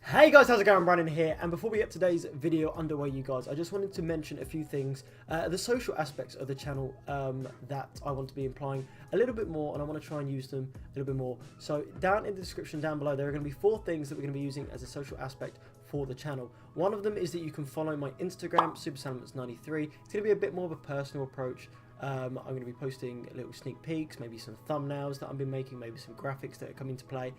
Hey guys, how's it going? Brandon here, and before we get today's video underway, you guys, I just wanted to mention a few things, the social aspects of the channel that I want to be implying a little bit more, and I want to try and use them a little bit more. So down in the description down below, there are going to be 4 things that we're going to be using as a social aspect for the channel. One of them is that you can follow my Instagram, SuperSalamence93. It's going to be a bit more of a personal approach. I'm going to be posting little sneak peeks, maybe some thumbnails that I've been making, maybe some graphics that are coming to play,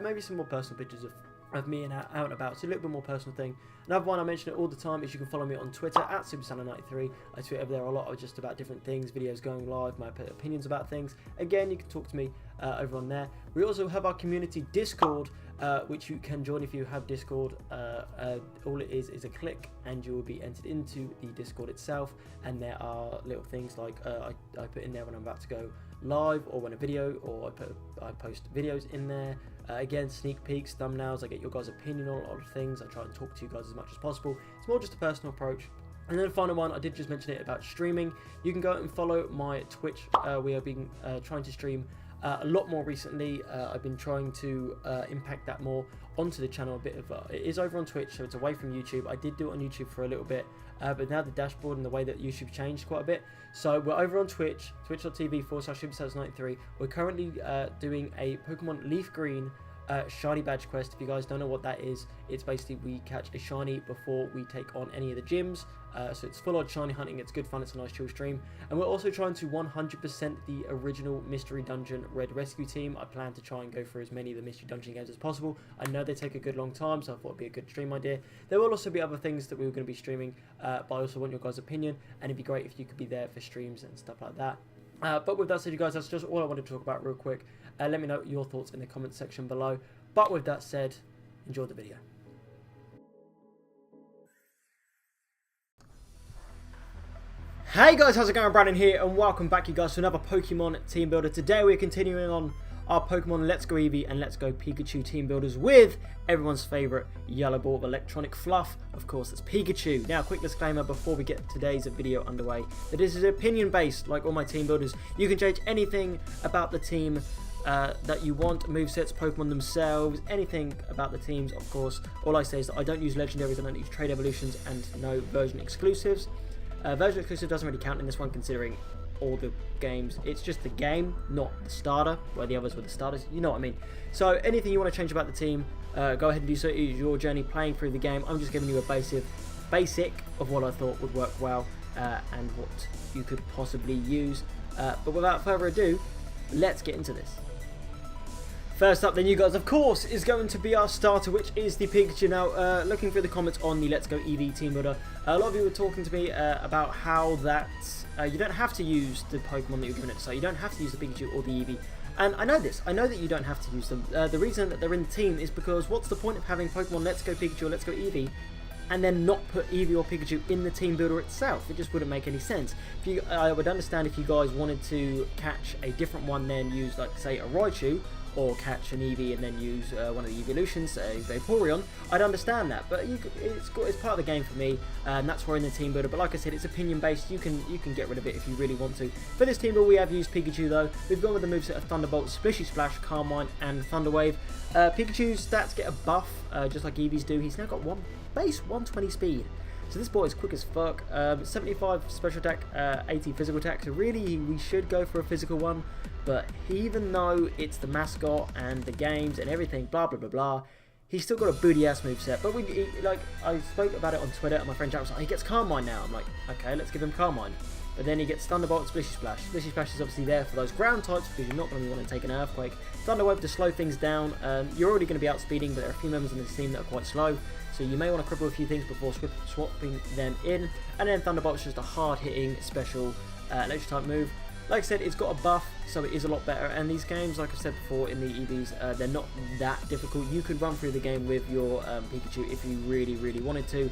maybe some more personal pictures of me and out and about. So a little bit more personal thing. Another one, I mention it all the time, is you can follow me on Twitter at SuperSalamence93. I tweet over there a lot of just about different things, videos going live, my opinions about things. Again, you can talk to me over on there. We also have our community Discord, which you can join if you have Discord. All it is a click and you will be entered into the Discord itself, and there are little things like I put in there when I'm about to go live, or when a video, or I post videos in there. Again, sneak peeks, thumbnails, I get your guys' opinion on a lot of things. I try and talk to you guys as much as possible. It's more just a personal approach. And then the final one, I did just mention it about streaming. You can go and follow my Twitch. We are trying to stream a lot more recently. I've been trying to impact that more onto the channel a bit of it is over on Twitch, so it's away from YouTube. I did do it on YouTube for a little bit, but now the dashboard and the way that YouTube changed quite a bit. So we're over on Twitch, twitch.tv/SuperSalamence93. We're currently doing a Pokemon Leaf Green shiny badge quest. If you guys don't know what that is, it's basically we catch a shiny before we take on any of the gyms. So it's full on shiny hunting. It's good fun. It's a nice chill stream. And we're also trying to 100% the original Mystery Dungeon Red Rescue team. I plan to try and go through as many of the Mystery Dungeon games as possible. I know they take a good long time, so I thought it'd be a good stream idea. There will also be other things that we were going to be streaming, but I also want your guys' opinion, and it'd be great if you could be there for streams and stuff like that. But with that said, you guys, that's just all I wanted to talk about real quick. Let me know your thoughts in the comment section below. But with that said, enjoy the video. Hey guys, how's it going? Brandon here, and welcome back, you guys, to another Pokemon team builder. Today we're continuing on our Pokemon Let's Go Eevee and Let's Go Pikachu team builders with everyone's favourite yellow ball of electronic fluff. Of course, it's Pikachu. Now, quick disclaimer before we get today's video underway, that this is opinion based, like all my team builders. You can change anything about the team that you want, movesets, Pokemon themselves, anything about the teams. Of course, all I say is that I don't use legendaries, I don't use trade evolutions, and no version exclusives. Version exclusive doesn't really count in this one, considering all the games. It's just the game, not the starter, where the others were the starters. You know what I mean. So anything you want to change about the team, go ahead and do so. It's your journey playing through the game. I'm just giving you a basic of what I thought would work well and what you could possibly use. But without further ado, let's get into this. First up then, you guys, of course, is going to be our starter, which is the Pikachu. Now, looking through the comments on the Let's Go Eevee team builder, a lot of you were talking to me about how that you don't have to use the Pokemon that you're given it. So you don't have to use the Pikachu or the Eevee. And I know this. I know that you don't have to use them. The reason that they're in the team is because what's the point of having Pokemon Let's Go Pikachu or Let's Go Eevee and then not put Eevee or Pikachu in the team builder itself? It just wouldn't make any sense. I would understand if you guys wanted to catch a different one, then use, like, say, a Raichu, or catch an Eevee and then use one of the evolutions, a Vaporeon. I'd understand that, but it's part of the game for me, and that's why in the team builder. But like I said, it's opinion based. You can get rid of it if you really want to. For this team builder, we have used Pikachu though. We've gone with the moveset of Thunderbolt, Splishy Splash, Carmine, and Thunder Wave. Pikachu's stats get a buff, just like Eevee's do. He's now got base 120 speed. So this boy is quick as fuck. 75 special attack, 80 physical attack. So really, we should go for a physical one. But even though it's the mascot and the games and everything, blah blah blah blah, he's still got a booty ass moveset. But like I spoke about it on Twitter, and my friend Jack was like, he gets Carmine now. I'm like, okay, let's give him Carmine. But then he gets Thunderbolt and Splishy Splash. Splishy Splash is obviously there for those ground types because you're not going to want to take an Earthquake. Thunder Wave to slow things down. You're already going to be outspeeding, but there are a few members in this team that are quite slow. So you may want to cripple a few things before swapping them in. And then Thunderbolt's just a hard-hitting special electric type move. Like I said, it's got a buff, so it is a lot better. And these games, like I said before in the EVs, they're not that difficult. You could run through the game with your Pikachu if you really, really wanted to.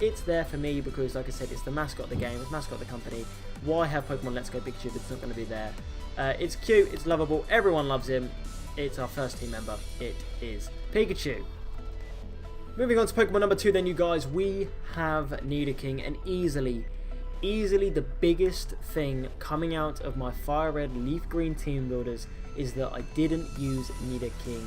It's there for me because, like I said, it's the mascot of the game, it's the mascot of the company. Why have Pokemon Let's Go Pikachu if it's not going to be there? It's cute, it's lovable, everyone loves him. It's our first team member. It is Pikachu. Moving on to Pokemon number 2 then, you guys, we have Nidoking, and easily the biggest thing coming out of my Fire Red Leaf Green team builders is that I didn't use Nidoking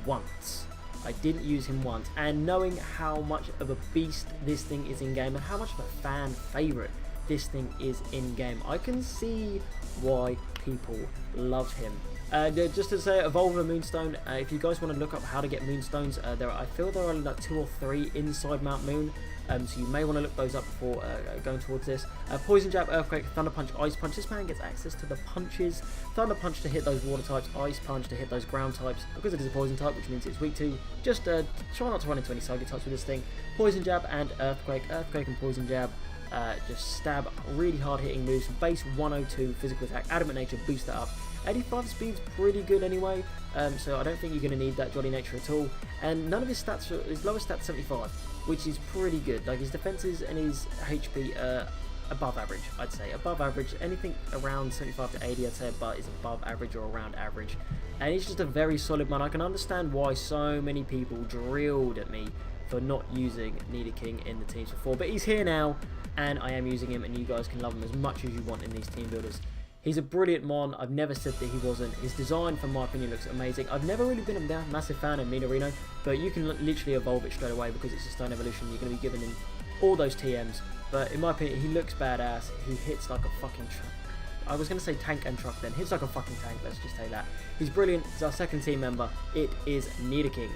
once. I didn't use him once, and knowing how much of a beast this thing is in game and how much of a fan favorite this thing is in game, I can see why people love him. Just to say, evolve a Moonstone. If you guys want to look up how to get Moonstones, I feel there are like 2 or 3 inside Mount Moon, so you may want to look those up before going towards this. Poison Jab, Earthquake, Thunder Punch, Ice Punch. This man gets access to the punches. Thunder Punch to hit those water types, Ice Punch to hit those ground types, because it is a poison type, which means it's weak to. Just try not to run into any psychic types with this thing. Poison Jab and Earthquake, Earthquake and Poison Jab. Just stab really hard hitting moves. Base 102 physical attack, Adamant Nature, boost that up. 85 speed's pretty good anyway, so I don't think you're going to need that Jolly Nature at all. And none of his stats, his lowest stats 75, which is pretty good. Like his defenses and his HP above average, I'd say. Above average, anything around 75 to 80 I'd say is above average or around average. And he's just a very solid man. I can understand why so many people drilled at me for not using Nidoking in the teams before, but he's here now, and I am using him, and you guys can love him as much as you want in these team builders. He's a brilliant mon. I've never said that he wasn't. His design, from my opinion, looks amazing. I've never really been a massive fan of Nidorino, but you can literally evolve it straight away because it's a stone evolution. You're going to be given in all those TMs, but in my opinion, he looks badass. He hits like a fucking truck. I was going to say tank and truck then. Hits like a fucking tank, let's just say that. He's brilliant. He's our second team member. It is Nidoking.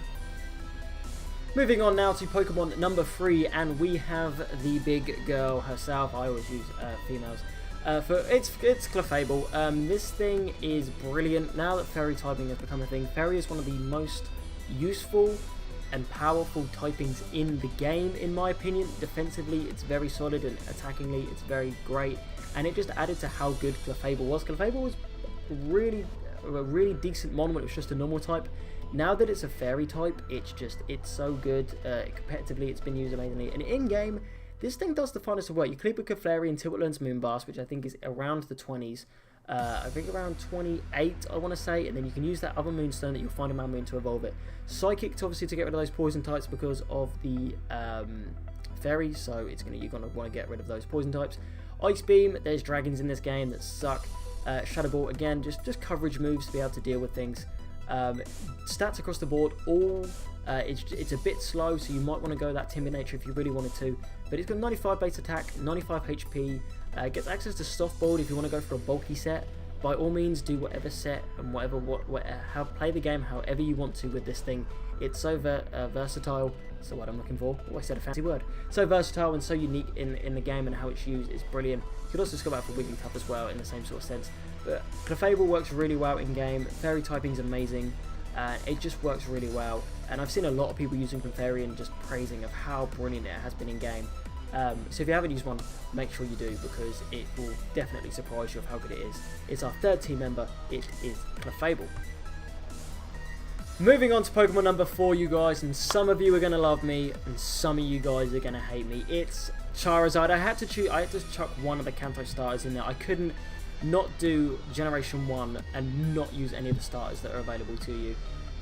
Moving on now to Pokemon number 3, and we have the big girl herself. I always use females. It's Clefable. This thing is brilliant. Now that Fairy typing has become a thing, Fairy is one of the most useful and powerful typings in the game, in my opinion. Defensively, it's very solid, and attackingly, it's very great. And it just added to how good Clefable was. Clefable was a really decent mon when it was just a normal type. Now that it's a Fairy type, it's so good. Competitively, it's been used amazingly. And in-game, this thing does the finest of work. You click with Clefairy until it learns Moonblast, which I think is around the 20s. I think around 28, I want to say. And then you can use that other Moonstone that you'll find in Mount Moon to evolve it. Psychic, obviously, to get rid of those poison types because of the Fairy. So you're going to want to get rid of those poison types. Ice Beam, there's dragons in this game that suck. Shadow Ball, again, just coverage moves to be able to deal with things. Stats across the board, all it's a bit slow, so you might want to go that Timid Nature if you really wanted to, but it's got 95 base attack, 95 HP, gets access to Softball if you want to go for a bulky set. By all means, do whatever set and play the game however you want to with this thing. It's so versatile. That's the word I'm looking for. Oh, I said a fancy word. So versatile and so unique in the game, and how it's used is brilliant. You could also swap out for Wigglytuff as well in the same sort of sense. But Clefable works really well in game. Fairy typing is amazing. It just works really well. And I've seen a lot of people using Clefairy and just praising of how brilliant it has been in game. So if you haven't used one, make sure you do, because it will definitely surprise you of how good it is. It's our third team member. It is Clefable. Moving on to Pokemon number 4, you guys, and some of you are going to love me, and some of you guys are going to hate me. It's Charizard. I had to chuck one of the Kanto starters in there. I couldn't not do Generation 1 and not use any of the starters that are available to you.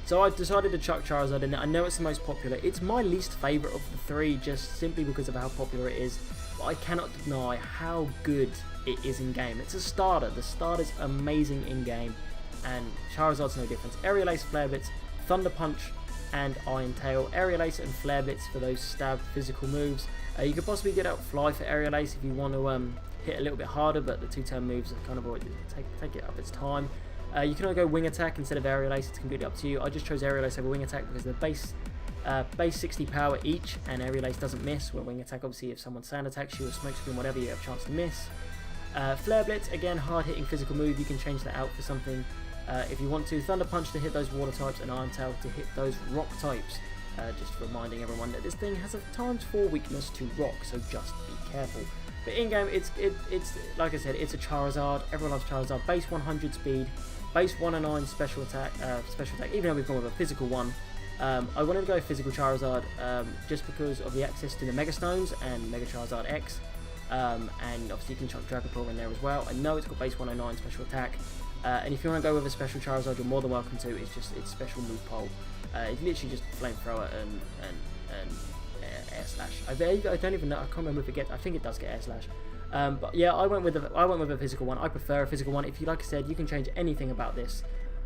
So I decided to chuck Charizard in there. I know it's the most popular. It's my least favourite of the 3, just simply because of how popular it is. But I cannot deny how good it is in game. It's a starter. The starter's amazing in game, and Charizard's no difference. Aerial Ace, Flare Blitz, Thunder Punch, and Iron Tail. Aerial Ace and Flare Blitz for those stab physical moves. You could possibly get out Fly for Aerial Ace if you want to hit a little bit harder, but the 2-turn moves are kind of take it up its time. You can go Wing Attack instead of Aerial Ace. It's completely up to you. I just chose Aerial Ace over Wing Attack because the base 60 power each, and Aerial Ace doesn't miss. Where Wing Attack, obviously, if someone Sand attacks you or Smoke Screen, whatever, you have a chance to miss. Flare Blitz, again, hard hitting physical move. You can change that out for something if you want to. Thunder Punch to hit those water types, and Iron Tail to hit those rock types. Just reminding everyone that this thing has a ×4 weakness to rock, so just be careful. But in game, it's like I said, it's a Charizard. Everyone loves Charizard. Base 100 speed, base 109 special attack. Even though we've gone with a physical one, I wanted to go physical Charizard just because of the access to the Mega Stones and Mega Charizard X, and obviously you can chuck Dragapult in there as well. I know it's got base 109 special attack, and if you want to go with a special Charizard, you're more than welcome to. It's special move pole. It's literally just Flamethrower and Air Slash. I don't even know. I can't remember if it gets. I think it does get Air Slash. But yeah, I went with a physical one. I prefer a physical one. If you, like I said, you can change anything about this.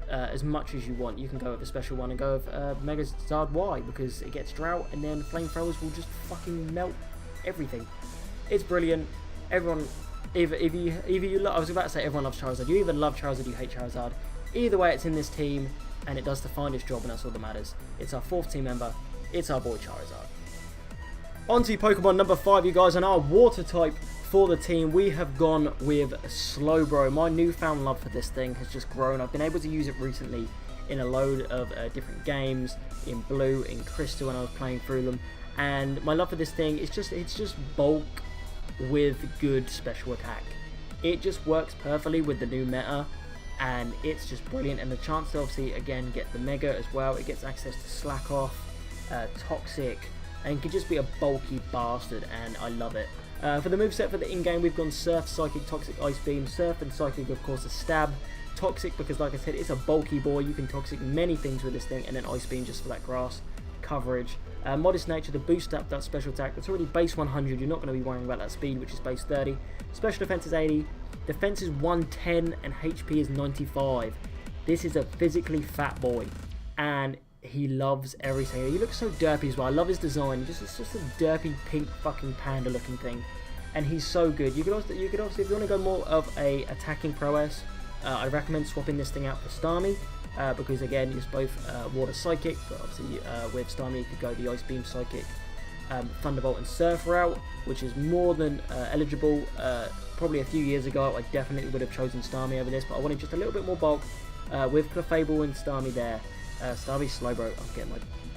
as much as you want. You can go with a special one and go with Megazard Y because it gets drought and then flamethrowers will just fucking melt everything. It's brilliant. Everyone, either you love, I was about to say everyone loves Charizard. You either love Charizard or you hate Charizard. Either way, it's in this team and it does the finest job, and that's all that matters. It's our 4th team member. It's our boy Charizard. On to Pokemon number 5, you guys, and our water type for the team. We have gone with Slowbro. My newfound love for this thing has just grown. I've been able to use it recently in a load of different games, in Blue, in Crystal, when I was playing through them. And my love for this thing is it's just bulk with good special attack. It just works perfectly with the new meta, and it's just brilliant. And the chance to obviously again get the Mega as well. It gets access to Slack Off, Toxic, and can just be a bulky bastard, and I love it. For the moveset for the in-game, we've gone Surf, Psychic, Toxic, Ice Beam. Surf and Psychic, of course, a stab. Toxic, because like I said, it's a bulky boy. You can Toxic many things with this thing, and then Ice Beam just for that grass coverage. Modest Nature to boost up that special attack. That's already base 100. You're not going to be worrying about that speed, which is base 30. Special defense is 80. Defense is 110, and HP is 95. This is a physically fat boy, and he loves everything. He looks so derpy as well. I love his design. It's just a derpy pink fucking panda looking thing, and he's so good. You could also, if you want to go more of a attacking prowess, I recommend swapping this thing out for Starmie, because again, it's both water psychic, but obviously with Starmie you could go the Ice Beam psychic, Thunderbolt and Surf route, which is more than eligible. Probably a few years ago I definitely would have chosen Starmie over this, but I wanted just a little bit more bulk with Clefable and Starmie there. Starmie, Slowbro, I'm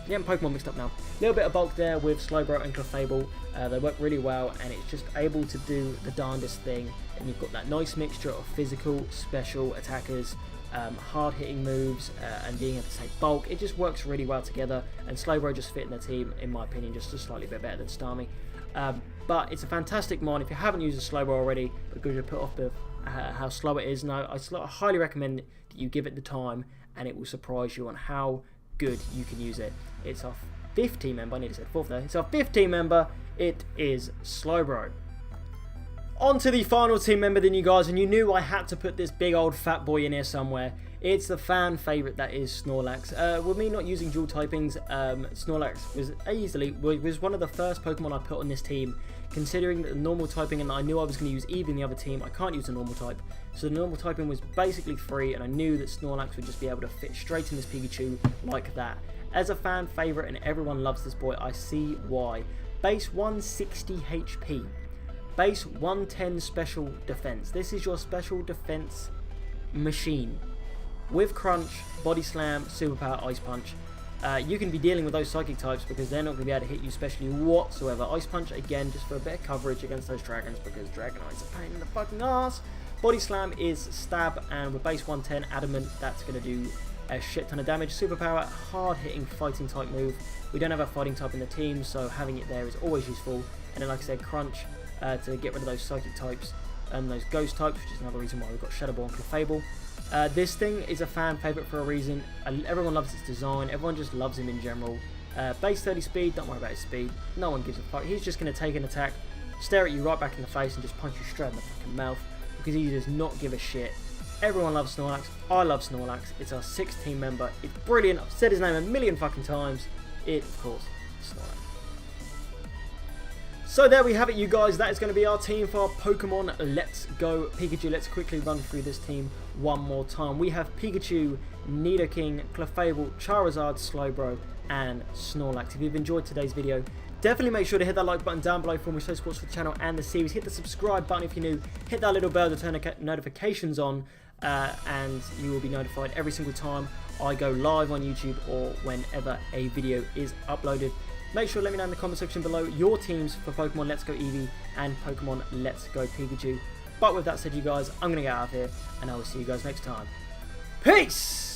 getting Pokemon mixed up now. A little bit of bulk there with Slowbro and Clefable. They work really well, and it's just able to do the darndest thing. And you've got that nice mixture of physical, special attackers, hard-hitting moves, and being able to take bulk. It just works really well together, and Slowbro just fit in the team, in my opinion, just a slightly bit better than Starmie. But it's a fantastic mon. If you haven't used a Slowbro already, because you're put off with how slow it is, no, I highly recommend that you give it the time, and it will surprise you on how good you can use it. It's our 5th team member. I nearly said 4th there. It's our 5th team member. It is Slowbro. On to the final team member then, you guys, and you knew I had to put this big old fat boy in here somewhere. It's the fan favourite that is Snorlax. With me not using dual typings, Snorlax was one of the first Pokemon I put on this team, considering that the normal typing, and I knew I was going to use Eevee in the other team. I can't use the normal type, so the normal typing was basically free, and I knew that Snorlax would just be able to fit straight in this Pikachu like that. As a fan favourite, and everyone loves this boy, I see why. Base 160 HP. Base 110 special defense. This is your special defense machine. With Crunch, Body Slam, Superpower, Ice Punch. You can be dealing with those psychic types because they're not going to be able to hit you specially whatsoever. Ice Punch, again, just for a bit of coverage against those dragons because Dragonite's a pain in the fucking ass. Body Slam is Stab, and with base 110 Adamant, that's going to do a shit ton of damage. Superpower, hard-hitting fighting type move. We don't have a fighting type in the team, so having it there is always useful. And then, like I said, Crunch to get rid of those psychic types and those ghost types, which is another reason why we've got Shadow Ball and Clefable. This thing is a fan favourite for a reason. Everyone loves its design. Everyone just loves him in general. Base 30 speed, don't worry about his speed. No one gives a fuck. He's just going to take an attack, stare at you right back in the face and just punch you straight in the fucking mouth because he does not give a shit. Everyone loves Snorlax. I love Snorlax. It's our 6th team member. It's brilliant. I've said his name a million fucking times. It, of course, is Snorlax. So there we have it, you guys. That is going to be our team for our Pokemon Let's Go Pikachu. Let's quickly run through this team one more time. We have Pikachu, Nidoking, Clefable, Charizard, Slowbro, and Snorlax. If you've enjoyed today's video, definitely make sure to hit that like button down below for more show supports for the channel and the series. Hit the subscribe button if you're new. Hit that little bell to turn notifications on, and you will be notified every single time I go live on YouTube or whenever a video is uploaded. Make sure to let me know in the comment section below your teams for Pokemon Let's Go Eevee and Pokemon Let's Go Pikachu. But with that said, you guys, I'm going to get out of here, and I will see you guys next time. Peace!